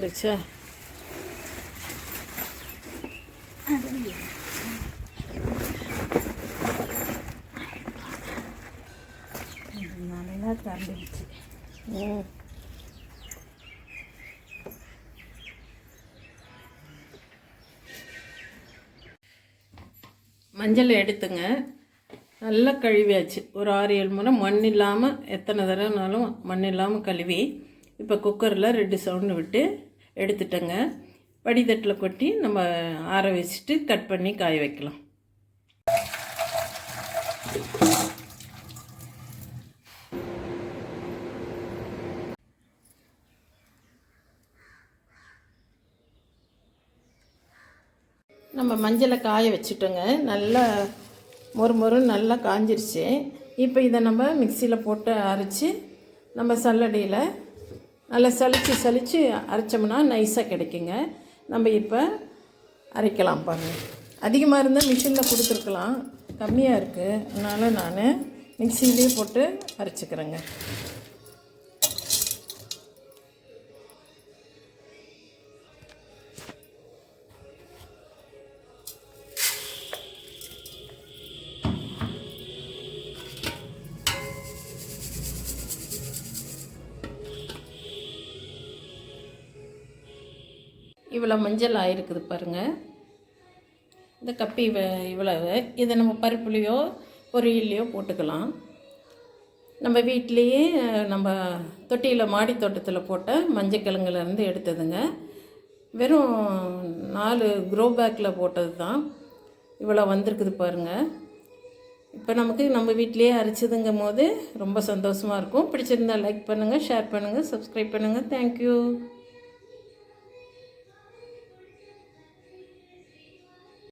வந்துச்சா? நல்லா திறந்துடுச்சு. மஞ்சள் எடுத்துங்க, நல்லா கழுவியாச்சு. ஒரு 6-7 முறை மண் இல்லாமல், எத்தனை தடவைனாலும் மண் இல்லாமல் கழுவி இப்போ குக்கரில் 2 சவுண்டு விட்டு எடுத்துட்டேங்க. வடிதட்டில் கொட்டி நம்ம ஆற வச்சுட்டு கட் பண்ணி காய வைக்கலாம். நம்ம மஞ்சளை காய வச்சுட்டோங்க. நல்லா மொறுன்னு நல்லா காஞ்சிருச்சு. இப்போ இதை நம்ம மிக்சியில் போட்டு அரைச்சி நம்ம சல்லடையில் நல்லா சலித்து அரைச்சோம்னா நைஸாக கிடைக்குங்க. நம்ம இப்போ அரைக்கலாம் பாருங்கள். அதிகமாக இருந்தால் மிஷினில் கொடுத்துருக்கலாம், கம்மியாக இருக்குது, அதனால் நான் மிக்சியிலே போட்டு அரைச்சிக்கிறேங்க. இவ்வளோ மஞ்சள் ஆயிருக்குது பாருங்கள். இந்த கப்பி இவ்வளவு. இதை நம்ம பருப்புலையோ பொரியல்லையோ போட்டுக்கலாம். நம்ம வீட்டிலையே நம்ம தொட்டியில் மாடி தோட்டத்தில் போட்ட மஞ்சக்கிழங்குலேருந்து எடுத்ததுங்க. வெறும் 4 க்ரோ பேக்கில் போட்டது தான் இவ்வளோ வந்திருக்குது பாருங்கள். இப்போ நமக்கு நம்ம வீட்டிலையே அரைச்சதுங்கும் போது ரொம்ப சந்தோஷமாக இருக்கும். பிடிச்சிருந்தால் லைக் பண்ணுங்கள், ஷேர் பண்ணுங்கள், சப்ஸ்கிரைப் பண்ணுங்கள். தேங்க்யூ.